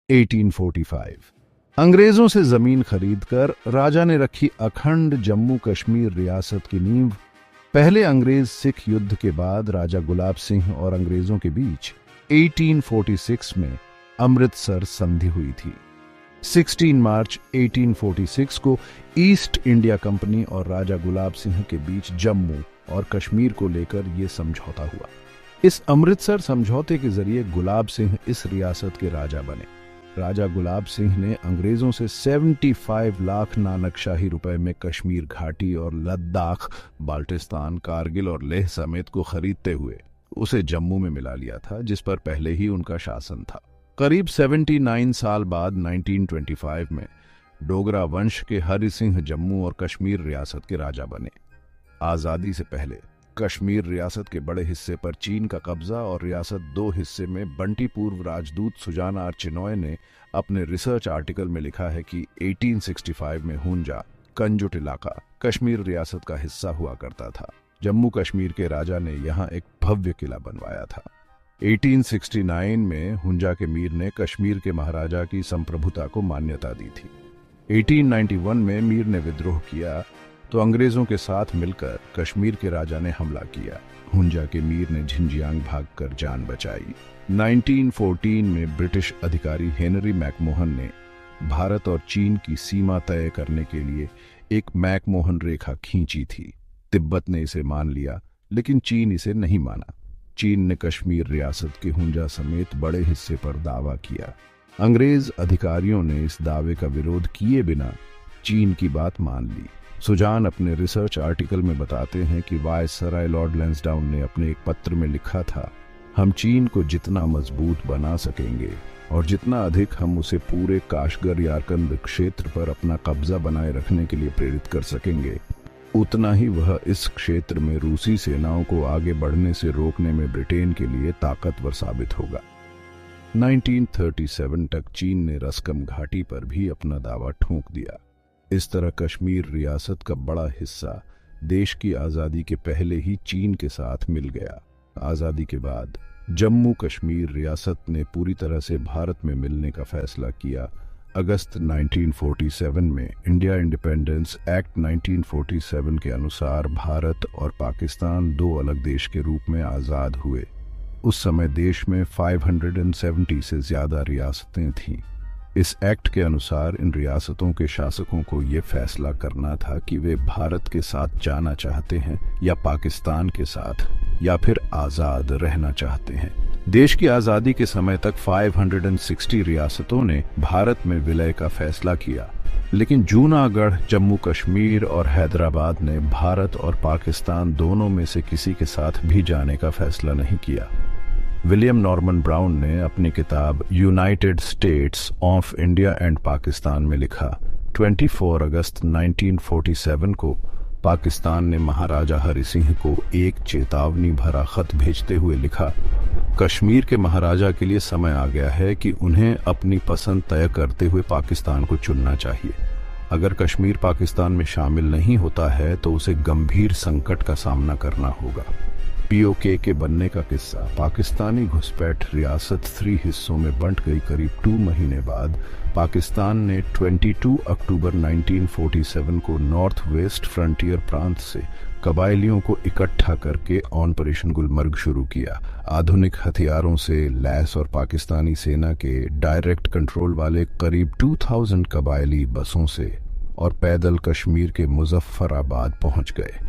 1845 अंग्रेजों से जमीन खरीदकर राजा ने रखी अखंड जम्मू कश्मीर रियासत की नींव। पहले अंग्रेज सिख युद्ध के बाद राजा गुलाब सिंह और अंग्रेजों के बीच 1846 में अमृतसर संधि हुई थी। 16 मार्च 1846 को ईस्ट इंडिया कंपनी और राजा गुलाब सिंह के बीच जम्मू और कश्मीर को लेकर यह समझौता हुआ। इस अमृतसर समझौते के जरिए गुलाब सिंह इस रियासत के राजा बने। राजा गुलाब सिंह ने अंग्रेजों से 75 लाख नानकशाही रुपए में कश्मीर घाटी और लद्दाख, बाल्टिस्तान, कारगिल और लेह समेत को खरीदते हुए उसे जम्मू में मिला लिया था, जिस पर पहले ही उनका शासन था। करीब 79 साल बाद 1925 में डोगरा वंश के हरि सिंह जम्मू और कश्मीर रियासत के राजा बने। आजादी से पहले कश्मीर रियासत के बड़े हिस्से पर चीन का कब्जा और रियासत दो हिस्से में बंटी। पूर्व राजदूत सुजान आर चिनॉय ने अपने रिसर्च आर्टिकल में लिखा है कि 1865 में हुंजा कंजुट इलाका कश्मीर रियासत का हिस्सा हुआ करता था। जम्मू कश्मीर के राजा ने यहाँ एक भव्य किला बनवाया था। 1869 में हुंजा के मीर ने कश्मीर के महाराजा की संप्रभुता को मान्यता दी थी। 1891 में मीर ने विद्रोह किया तो अंग्रेजों के साथ मिलकर कश्मीर के राजा ने हमला किया। हुंजा के मीर ने झिंजियांग भागकर जान बचाई। 1914 में ब्रिटिश अधिकारी हेनरी मैकमोहन ने भारत और चीन की सीमा तय करने के लिए एक मैकमोहन रेखा खींची थी। तिब्बत ने इसे मान लिया, लेकिन चीन इसे नहीं माना। चीन ने कश्मीर रियासत के हुंजा समेत बड़े हिस्से पर दावा किया। अंग्रेज अधिकारियों ने इस दावे का विरोध किए बिना चीन की बात मान ली। सुजान अपने रिसर्च आर्टिकल में बताते हैं कि वायसराय लॉर्ड लैंसडाउन ने अपने एक पत्र में लिखा था, हम चीन को जितना मजबूत बना सकेंगे और जितना अधिक हम उसे पूरे काशगर यारकंद क्षेत्र पर अपना कब्जा बनाए रखने के लिए प्रेरित कर सकेंगे, उतना ही वह इस क्षेत्र में रूसी सेनाओं को आगे बढ़ने से रोकने में ब्रिटेन के लिए ताकतवर साबित होगा। 1937 तक चीन ने रस्कम घाटी पर भी अपना दावा ठोंक दिया। इस तरह कश्मीर रियासत का बड़ा हिस्सा देश की आज़ादी के पहले ही चीन के साथ मिल गया। आज़ादी के बाद जम्मू कश्मीर रियासत ने पूरी तरह से भारत में मिलने का फैसला किया। अगस्त 1947 में इंडिया इंडिपेंडेंस एक्ट 1947 के अनुसार भारत और पाकिस्तान दो अलग देश के रूप में आज़ाद हुए। उस समय देश में 570 से ज़्यादा रियासतें थीं। इस एक्ट के अनुसार इन रियासतों के शासकों को ये फैसला करना था कि वे भारत के साथ जाना चाहते हैं या पाकिस्तान के साथ, या फिर आज़ाद रहना चाहते हैं। देश की आज़ादी के समय तक 560 रियासतों ने भारत में विलय का फैसला किया, लेकिन जूनागढ़, जम्मू कश्मीर और हैदराबाद ने भारत और पाकिस्तान दोनों में से किसी के साथ भी जाने का फैसला नहीं किया। विलियम नॉर्मन ब्राउन ने अपनी किताब United states of India and Pakistan में लिखा, 24 अगस्त 1947 को पाकिस्तान ने महाराजा हरि सिंह को एक चेतावनी भरा खत भेजते हुए लिखा, कश्मीर के महाराजा के लिए समय आ गया है कि उन्हें अपनी पसंद तय करते हुए पाकिस्तान को चुनना चाहिए। अगर कश्मीर पाकिस्तान में शामिल नहीं होता है तो उसे गंभीर संकट का सामना करना होगा। पीओके के बनने का किस्सा। पाकिस्तानी घुसपैठ रियासत 3 हिस्सों में बंट गई। करीब 2 महीने बाद पाकिस्तान ने 22 अक्टूबर 1947 को नॉर्थ वेस्ट फ्रंटियर प्रांत से कबायलियों को इकट्ठा करके ऑपरेशन गुलमर्ग शुरू किया। आधुनिक हथियारों से लैस और पाकिस्तानी सेना के डायरेक्ट कंट्रोल वाले करीब 2000 कबायली बसों से और पैदल कश्मीर के मुजफ्फराबाद पहुंच गए।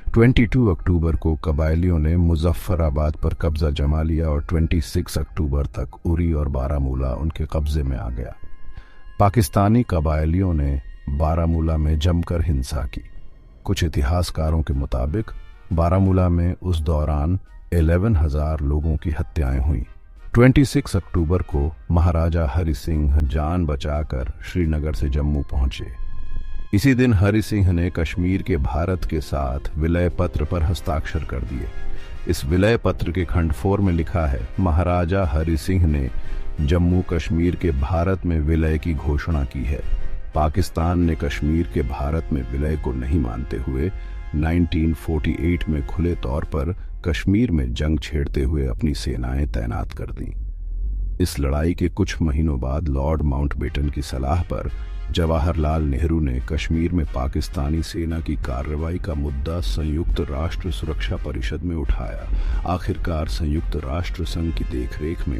22 अक्टूबर को कबायलियों ने मुजफ्फराबाद पर कब्जा जमा लिया और 26 अक्टूबर तक उरी और बारामूला उनके कब्जे में आ गया। पाकिस्तानी कबायलियों ने बारामूला में जमकर हिंसा की। कुछ इतिहासकारों के मुताबिक बारामूला में उस दौरान 11,000 लोगों की हत्याएं हुई। 26 अक्टूबर को महाराजा हरि सिंह जान बचाकर श्रीनगर से जम्मू पहुंचे। इसी दिन हरि सिंह ने कश्मीर के भारत के साथ विलय पत्र पर हस्ताक्षर कर दिए। इस विलय पत्र के खंड 4 में लिखा है, महाराजा हरि सिंह ने जम्मू कश्मीर के भारत में विलय की घोषणा की है। पाकिस्तान ने कश्मीर के भारत में विलय को नहीं मानते हुए 1948 में खुले तौर पर कश्मीर में जंग छेड़ते हुए अपनी सेनाएं तैनात कर दी। इस लड़ाई के कुछ महीनों बाद लॉर्ड माउंटबेटन की सलाह पर जवाहरलाल नेहरू ने कश्मीर में पाकिस्तानी सेना की कार्रवाई का मुद्दा संयुक्त राष्ट्र सुरक्षा परिषद में उठाया। आखिरकार संयुक्त राष्ट्र संघ की देखरेख में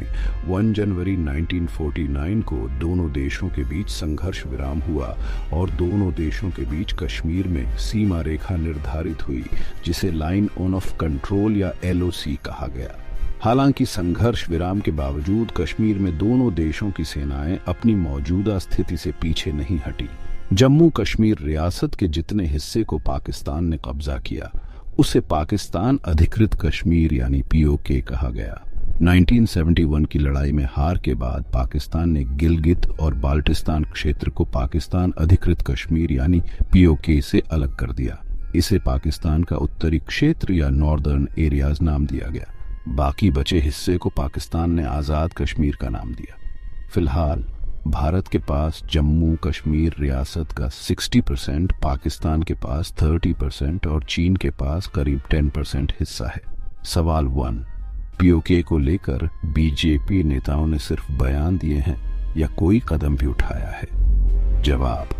1 जनवरी 1949 को दोनों देशों के बीच संघर्ष विराम हुआ और दोनों देशों के बीच कश्मीर में सीमा रेखा निर्धारित हुई, जिसे लाइन ऑफ कंट्रोल या LOC कहा गया। हालांकि संघर्ष विराम के बावजूद कश्मीर में दोनों देशों की सेनाएं अपनी मौजूदा स्थिति से पीछे नहीं हटी। जम्मू कश्मीर रियासत के जितने हिस्से को पाकिस्तान ने कब्जा किया, उसे पाकिस्तान अधिकृत कश्मीर यानी POK कहा गया। 1971 की लड़ाई में हार के बाद पाकिस्तान ने गिलगित और बाल्टिस्तान क्षेत्र को पाकिस्तान अधिकृत कश्मीर यानी POK से अलग कर दिया। इसे पाकिस्तान का उत्तरी क्षेत्र या नॉर्दर्न एरियाज नाम दिया गया। बाकी बचे हिस्से को पाकिस्तान ने आज़ाद कश्मीर का नाम दिया। फिलहाल भारत के पास जम्मू कश्मीर रियासत का 60%, पाकिस्तान के पास 30% और चीन के पास करीब 10% हिस्सा है। सवाल 1, POK को लेकर BJP नेताओं ने सिर्फ बयान दिए हैं या कोई कदम भी उठाया है? जवाब,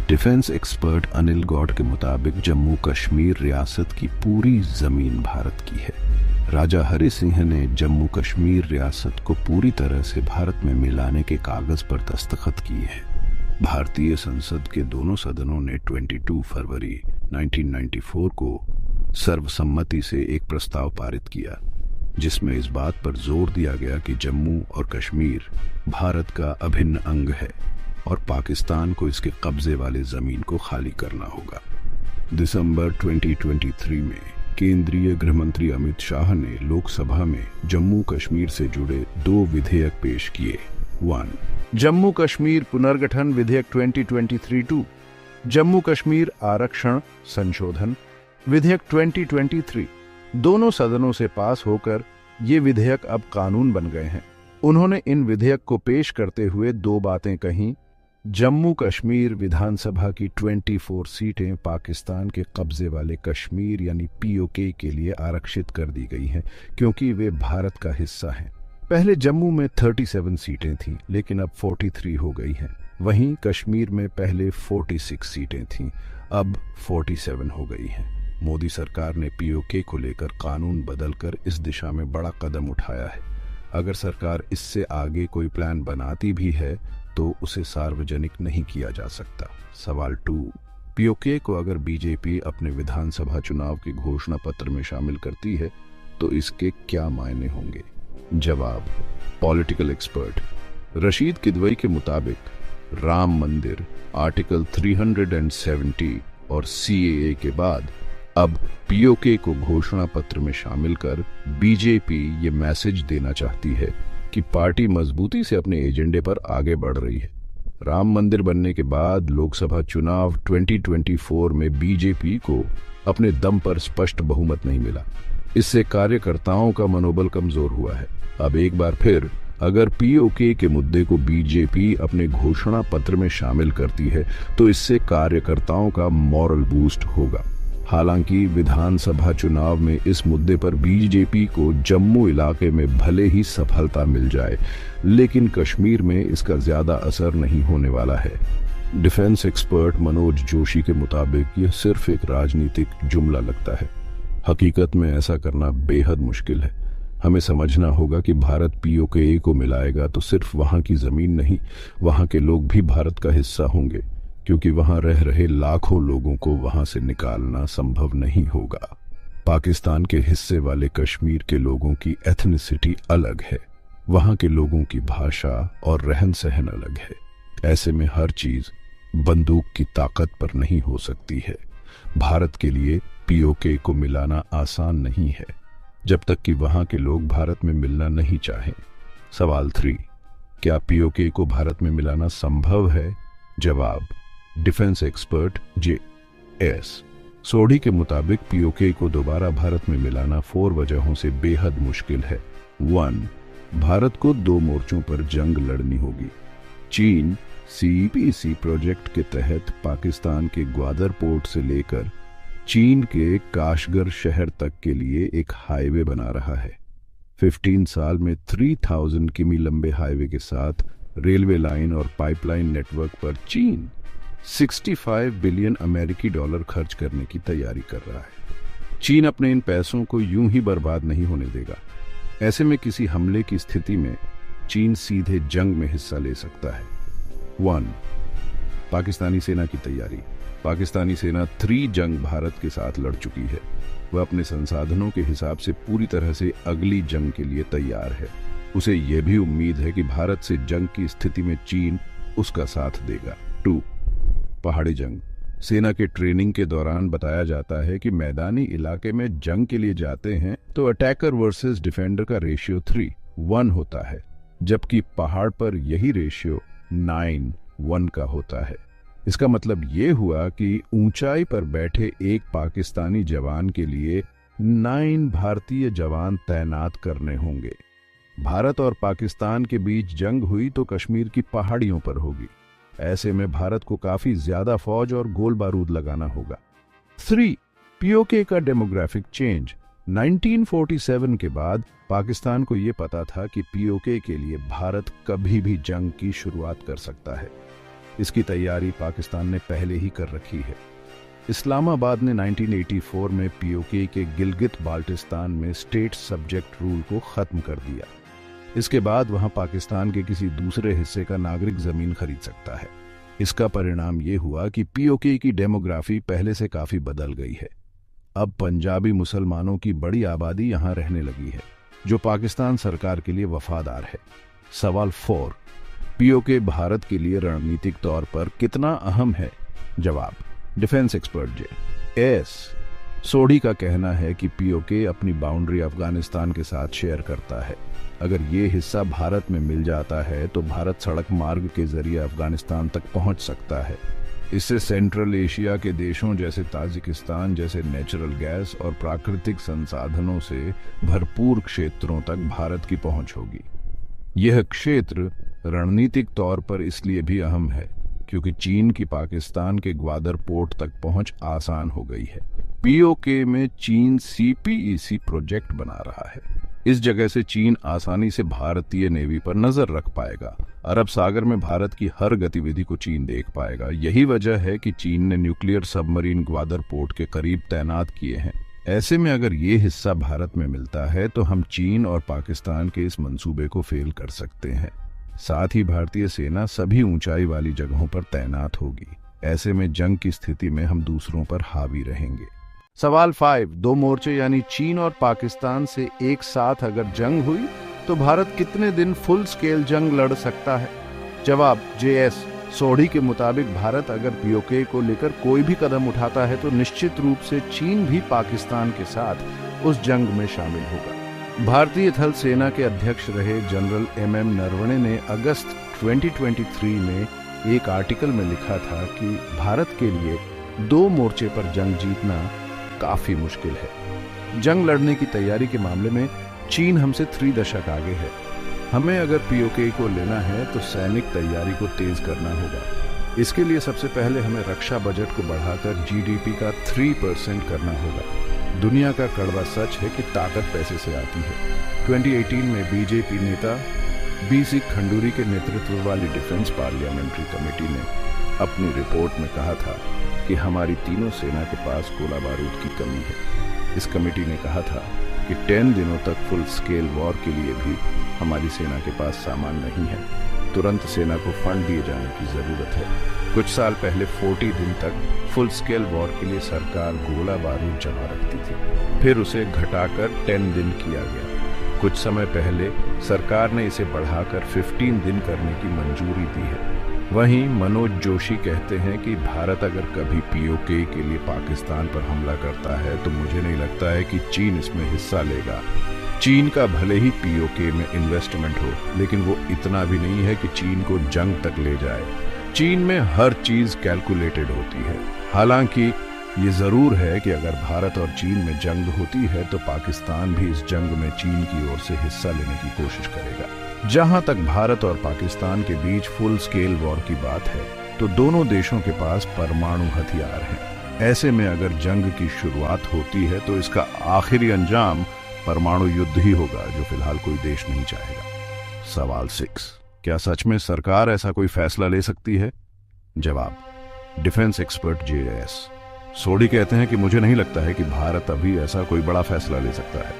डिफेंस एक्सपर्ट अनिल गौड़ के मुताबिक जम्मू कश्मीर रियासत की पूरी जमीन भारत की है। राजा हरि सिंह ने जम्मू कश्मीर रियासत को पूरी तरह से भारत में मिलाने के कागज पर दस्तखत किए हैं। भारतीय संसद के दोनों सदनों ने 22 फरवरी 1994 को सर्वसम्मति से एक प्रस्ताव पारित किया, जिसमें इस बात पर जोर दिया गया कि जम्मू और कश्मीर भारत का अभिन्न अंग है और पाकिस्तान को इसके कब्जे वाले जमीन को खाली करना होगा। दिसंबर 2023 में केंद्रीय गृह मंत्री अमित शाह ने लोकसभा में जम्मू कश्मीर से जुड़े 2 विधेयक पेश किए। 1, जम्मू कश्मीर पुनर्गठन विधेयक 2023-2, जम्मू कश्मीर आरक्षण संशोधन विधेयक 2023। दोनों सदनों से पास होकर ये विधेयक अब कानून बन गए हैं। उन्होंने इन विधेयक को पेश करते हुए 2 बातें कहीं। जम्मू कश्मीर विधानसभा की 24 सीटें पाकिस्तान के कब्जे वाले कश्मीर यानी POK के लिए आरक्षित कर दी गई हैं, क्योंकि वे भारत का हिस्सा हैं। पहले जम्मू में 37 सीटें थीं, लेकिन अब 43 हो गई हैं। वहीं कश्मीर में पहले 46 सीटें थीं, अब 47 हो गई हैं। मोदी सरकार ने POK को लेकर कानून बदलकर इस दिशा में बड़ा कदम उठाया है। अगर सरकार इससे आगे कोई प्लान बनाती भी है तो उसे सार्वजनिक नहीं किया जा सकता। सवाल 2, POK को अगर BJP अपने विधानसभा चुनाव के घोषणा पत्र में शामिल करती है तो इसके क्या मायने होंगे? जवाब, पॉलिटिकल एक्सपर्ट रशीद किदवई के मुताबिक राम मंदिर, आर्टिकल 370 और CAA के बाद अब POK को घोषणा पत्र में शामिल कर BJP ये मैसेज देना चाहती है कि पार्टी मजबूती से अपने एजेंडे पर आगे बढ़ रही है। राम मंदिर बनने के बाद लोकसभा चुनाव 2024 में BJP को अपने दम पर स्पष्ट बहुमत नहीं मिला। इससे कार्यकर्ताओं का मनोबल कमजोर हुआ है। अब एक बार फिर अगर POK के मुद्दे को BJP अपने घोषणा पत्र में शामिल करती है तो इससे कार्यकर्ताओं का मॉरल बूस्ट होगा। हालांकि विधानसभा चुनाव में इस मुद्दे पर BJP को जम्मू इलाके में भले ही सफलता मिल जाए, लेकिन कश्मीर में इसका ज्यादा असर नहीं होने वाला है। डिफेंस एक्सपर्ट मनोज जोशी के मुताबिक यह सिर्फ एक राजनीतिक जुमला लगता है। हकीकत में ऐसा करना बेहद मुश्किल है। हमें समझना होगा कि भारत POK को मिलाएगा तो सिर्फ वहां की जमीन नहीं, वहां के लोग भी भारत का हिस्सा होंगे, क्योंकि वहां रह रहे लाखों लोगों को वहां से निकालना संभव नहीं होगा। पाकिस्तान के हिस्से वाले कश्मीर के लोगों की एथनिसिटी अलग है, वहां के लोगों की भाषा और रहन सहन अलग है। ऐसे में हर चीज बंदूक की ताकत पर नहीं हो सकती है। भारत के लिए POK को मिलाना आसान नहीं है, जब तक कि वहां के लोग भारत में मिलना नहीं चाहें। सवाल 3, क्या POK को भारत में मिलाना संभव है? जवाब, डिफेंस एक्सपर्ट JS सोढ़ी के मुताबिक POK को दोबारा भारत में मिलाना 4 वजहों से बेहद मुश्किल है। 1, भारत को 2 मोर्चों पर जंग लड़नी होगी। चीन CPC प्रोजेक्ट के तहत पाकिस्तान के ग्वादर पोर्ट से लेकर चीन के काशगर शहर तक के लिए एक हाईवे बना रहा है। 15 साल में 3000 किमी लंबे हाईवे के साथ रेलवे लाइन और पाइपलाइन नेटवर्क पर चीन 65 बिलियन अमेरिकी डॉलर खर्च करने की तैयारी कर रहा है। चीन अपने इन पैसों को यूं ही बर्बाद नहीं होने देगा। ऐसे में किसी हमले की स्थिति में चीन सीधे जंग में हिस्सा ले सकता है। 1. पाकिस्तानी सेना की तैयारी। पाकिस्तानी सेना 3 जंग भारत के साथ लड़ चुकी है। वह अपने संसाधनों के हिसाब से पूरी तरह से अगली जंग के लिए तैयार है। उसे यह भी उम्मीद है कि भारत से जंग की स्थिति में चीन उसका साथ देगा। 2. पहाड़ी जंग। सेना के ट्रेनिंग के दौरान बताया जाता है कि मैदानी इलाके में जंग के लिए जाते हैं तो अटैकर वर्सेस डिफेंडर का रेशियो 3:1 होता है, जबकि पहाड़ पर यही रेशियो 9:1 का होता है। इसका मतलब ये हुआ कि ऊंचाई पर बैठे एक पाकिस्तानी जवान के लिए 9 भारतीय जवान तैनात करने होंगे। भारत और पाकिस्तान के बीच जंग हुई तो कश्मीर की पहाड़ियों पर होगी। ऐसे में भारत को काफी ज्यादा फौज और गोल बारूद लगाना होगा। 3. पीओके का डेमोग्राफिक चेंज। 1947 के बाद पाकिस्तान को यह पता था कि पीओके के लिए भारत कभी भी जंग की शुरुआत कर सकता है। इसकी तैयारी पाकिस्तान ने पहले ही कर रखी है। इस्लामाबाद ने 1984 में पीओके के गिलगित बाल्टिस्तान में स्टेट सब्जेक्ट रूल को खत्म कर दिया। इसके बाद वहां पाकिस्तान के किसी दूसरे हिस्से का नागरिक जमीन खरीद सकता है। इसका परिणाम यह हुआ कि पीओके की डेमोग्राफी पहले से काफी बदल गई है। अब पंजाबी मुसलमानों की बड़ी आबादी यहां रहने लगी है, जो पाकिस्तान सरकार के लिए वफादार है। सवाल 4. पीओके भारत के लिए रणनीतिक तौर पर कितना अहम है? जवाब, डिफेंस एक्सपर्ट एस सोढ़ी का कहना है कि पीओके अपनी बाउंड्री अफगानिस्तान के साथ शेयर करता है। अगर ये हिस्सा भारत में मिल जाता है तो भारत सड़क मार्ग के जरिए अफगानिस्तान तक पहुंच सकता है। इससे सेंट्रल एशिया के देशों जैसे ताजिकिस्तान जैसे नेचुरल गैस और प्राकृतिक संसाधनों से भरपूर क्षेत्रों तक भारत की पहुंच होगी। यह क्षेत्र रणनीतिक तौर पर इसलिए भी अहम है क्योंकि चीन की पाकिस्तान के ग्वादर पोर्ट तक पहुंच आसान हो गई है। पीओके में चीन सीपीईसी प्रोजेक्ट बना रहा है। इस जगह से चीन आसानी से भारतीय नेवी पर नजर रख पाएगा। अरब सागर में भारत की हर गतिविधि को चीन देख पाएगा। यही वजह है कि चीन ने न्यूक्लियर सबमरीन ग्वादर पोर्ट के करीब तैनात किए हैं। ऐसे में अगर ये हिस्सा भारत में मिलता है तो हम चीन और पाकिस्तान के इस मंसूबे को फेल कर सकते हैं। साथ ही भारतीय सेना सभी ऊंचाई वाली जगहों पर तैनात होगी। ऐसे में जंग की स्थिति में हम दूसरों पर हावी रहेंगे। सवाल 5. 2 मोर्चे यानी चीन और पाकिस्तान से एक साथ अगर जंग हुई तो भारत कितने दिन फुल स्केल जंग लड़ सकता है? जवाब, जेएस सोढ़ी के मुताबिक भारत अगर पीओके को लेकर कोई भी कदम उठाता है तो निश्चित रूप से चीन भी पाकिस्तान के साथ उस जंग में शामिल होगा। भारतीय थल सेना के अध्यक्ष रहे जनरल MM नरवणे ने अगस्त 2023 में एक आर्टिकल में लिखा था कि भारत के लिए 2 मोर्चे पर जंग जीतना काफी मुश्किल है। जंग लड़ने की तैयारी के मामले में चीन हमसे 3 दशक आगे है। हमें अगर पीओके को लेना है तो सैनिक तैयारी को तेज करना होगा। इसके लिए सबसे पहले हमें रक्षा बजट को बढ़ाकर जीडीपी का 3% करना होगा। दुनिया का कड़वा सच है कि ताकत पैसे से आती है। 2018 में बीजेपी नेता BC खंडूरी के नेतृत्व वाली डिफेंस पार्लियामेंट्री कमेटी ने अपनी रिपोर्ट में कहा था कि हमारी तीनों सेना के पास गोला बारूद की कमी है। इस कमेटी ने कहा था कि 10 दिनों तक फुल स्केल वॉर के लिए भी हमारी सेना के पास सामान नहीं है। तुरंत सेना को फंड दिए जाने की जरूरत है। कुछ साल पहले 40 दिन तक फुल स्केल वॉर के लिए सरकार गोला बारूद जमा रखती थी, फिर उसे घटाकर 10 दिन किया गया। कुछ समय पहले सरकार ने इसे बढ़ाकर 15 दिन करने की मंजूरी दी है। वहीं मनोज जोशी कहते हैं कि भारत अगर कभी पीओके के लिए पाकिस्तान पर हमला करता है तो मुझे नहीं लगता है कि चीन इसमें हिस्सा लेगा। चीन का भले ही पीओके में इन्वेस्टमेंट हो, लेकिन वो इतना भी नहीं है कि चीन को जंग तक ले जाए। चीन में हर चीज कैलकुलेटेड होती है। हालांकि ये जरूर है कि अगर भारत और चीन में जंग होती है तो पाकिस्तान भी इस जंग में चीन की ओर से हिस्सा लेने की कोशिश करेगा। जहां तक भारत और पाकिस्तान के बीच फुल स्केल वॉर की बात है तो दोनों देशों के पास परमाणु हथियार हैं। ऐसे में अगर जंग की शुरुआत होती है तो इसका आखिरी अंजाम परमाणु युद्ध ही होगा, जो फिलहाल कोई देश नहीं चाहेगा। सवाल 6, क्या सच में सरकार ऐसा कोई फैसला ले सकती है? जवाब, डिफेंस एक्सपर्ट JS सोडी कहते हैं कि मुझे नहीं लगता है कि भारत अभी ऐसा कोई बड़ा फैसला ले सकता है।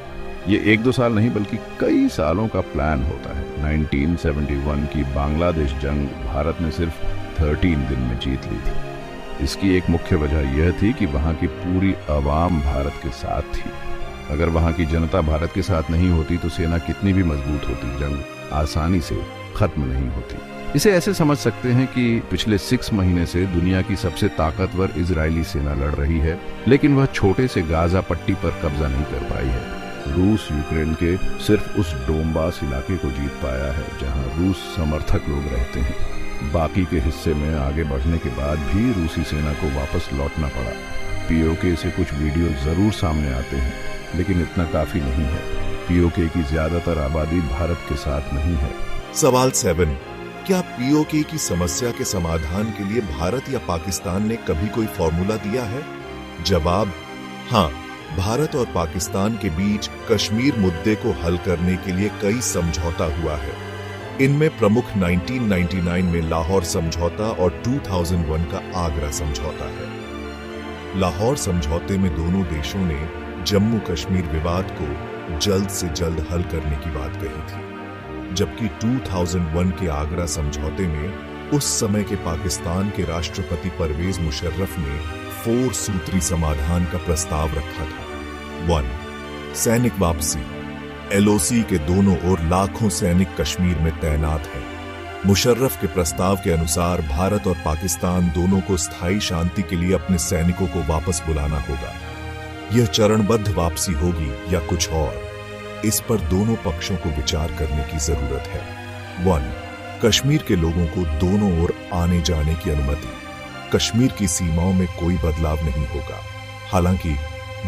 ये 1-2 साल नहीं बल्कि कई सालों का प्लान होता है। 1971 की बांग्लादेश जंग भारत ने सिर्फ 13 दिन में जीत ली थी। इसकी एक मुख्य वजह यह थी कि वहां की पूरी आवाम भारत के साथ थी। अगर वहां की जनता भारत के साथ नहीं होती तो सेना कितनी भी मजबूत होती, जंग आसानी से खत्म नहीं होती। इसे ऐसे समझ सकते हैं कि पिछले 6 महीने से दुनिया की सबसे ताकतवर इजरायली सेना लड़ रही है, लेकिन वह छोटे से गाजा पट्टी पर कब्जा नहीं कर पाई है। रूस यूक्रेन के सिर्फ उस डोंबास इलाके को जीत पाया है जहां रूस समर्थक लोग रहते हैं। बाकी के हिस्से में आगे बढ़ने के बाद भी रूसी सेना को वापस लौटना पड़ा। POK से कुछ वीडियो जरूर सामने आते हैं, लेकिन इतना काफी नहीं है। POK की ज्यादातर आबादी भारत के साथ नहीं है। सवाल 7, क्या POK की समस्या के समाधान के लिए भारत या पाकिस्तान ने कभी कोई फॉर्मूला दिया है? जवाब, हाँ। भारत और पाकिस्तान के बीच कश्मीर मुद्दे को हल करने के लिए कई समझौता हुआ है। इनमें प्रमुख 1999 में लाहौर समझौता और 2001 का आगरा समझौता है। लाहौर समझौते में दोनों देशों ने जम्मू कश्मीर विवाद को जल्द से जल्द हल करने की बात कही थी, जबकि 2001 के आगरा समझौते में उस समय के पाकिस्तान के राष्ट्रपति परवेज मुशर्रफ ने 4 सूत्री समाधान का प्रस्ताव रखा था। 1. सैनिक वापसी। LOC के दोनों ओर लाखों सैनिक कश्मीर में तैनात हैं। मुशर्रफ के प्रस्ताव के अनुसार भारत और पाकिस्तान दोनों को स्थायी शांति के लिए अपने सैनिकों को वापस बुलाना होगा। यह चरणबद्ध वापसी होगी या कुछ और, इस पर दोनों पक्षों को विचार करने की जरूरत है। 1. कश्मीर के लोगों को दोनों ओर आने जाने की अनुमति। कश्मीर की सीमाओं में कोई बदलाव नहीं होगा। हालांकि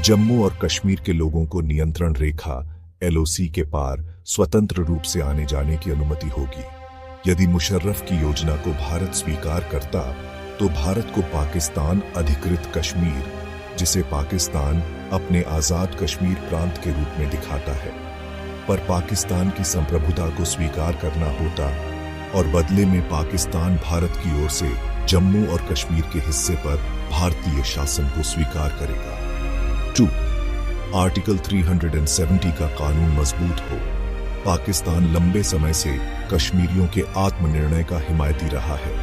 जम्मू और कश्मीर के लोगों को नियंत्रण रेखा LOC के पार स्वतंत्र रूप से आने जाने की अनुमति होगी। यदि मुशर्रफ की योजना को भारत स्वीकार करता तो भारत को पाकिस्तान अधिकृत कश्मीर, जिसे पाकिस्तान अपने आजाद कश्मीर प्रांत के रूप में दिखाता है, पर पाकिस्तान की संप्रभुता को स्वीकार करना होता और बदले में पाकिस्तान भारत की ओर से जम्मू और कश्मीर के हिस्से पर भारतीय शासन को स्वीकार करेगा। 2. आर्टिकल 370 का कानून मजबूत हो। पाकिस्तान लंबे समय से कश्मीरियों के आत्मनिर्णय का हिमायती रहा है,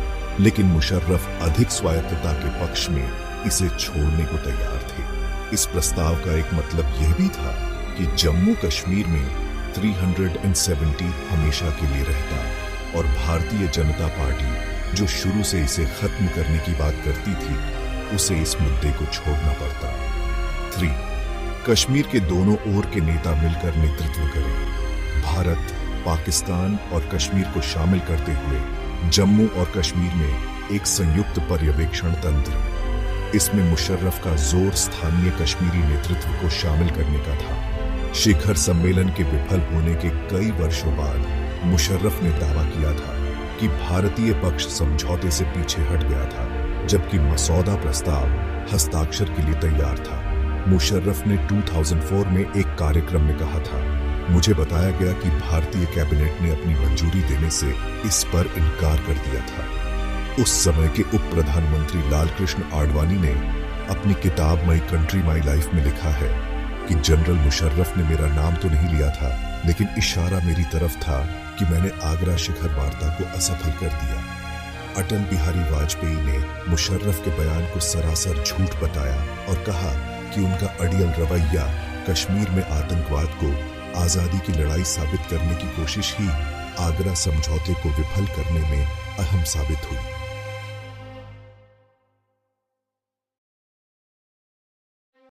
लेकिन मुशर्रफ अधिक स्वायत्तता के पक्ष में इसे छोड़ने को तैयार थे। इस प्रस्ताव का एक मतलब यह भी था कि जम्मू कश्मीर में 370 हमेशा के लिए रहता और भारतीय जनता पार्टी, जो शुरू से इसे खत्म करने की बात करती थी, उसे इस मुद्दे को छोड़ना पड़ता। 3. कश्मीर के दोनों ओर के नेता मिलकर नेतृत्व करें। भारत, पाकिस्तान और कश्मीर को शामिल करते हुए जम्मू और कश्मीर में एक संयुक्त पर्यवेक्षण तंत्र। इसमें मुशर्रफ का जोर स्थानीय कश्मीरी नेतृत्व को शामिल करने का था। शिखर सम्मेलन के विफल होने के कई वर्षों बाद मुशर्रफ ने दावा किया था कि भारतीय पक्ष समझौते से पीछे हट गया था, जबकि मसौदा प्रस्ताव हस्ताक्षर के लिए तैयार था। मुशर्रफ ने 2004 में एक कार्यक्रम में कहा था, मुझे बताया गया कि भारतीय कैबिनेट ने अपनी मंजूरी देने से इस पर इनकार कर दिया था। उस समय के उप प्रधानमंत्री लालकृष्ण आडवाणी ने अपनी किताब माई कंट्री माई लाइफ में लिखा है कि जनरल मुशर्रफ ने मेरा नाम तो नहीं लिया था, लेकिन इशारा मेरी तरफ था कि मैंने आगरा शिखर वार्ता को असफल कर दिया। अटल बिहारी वाजपेयी ने मुशर्रफ के बयान को सरासर झूठ बताया और कहा कि उनका अड़ियल रवैया कश्मीर में आतंकवाद को आजादी की लड़ाई साबित करने की कोशिश ही आगरा समझौते को विफल करने में अहम साबित हुई।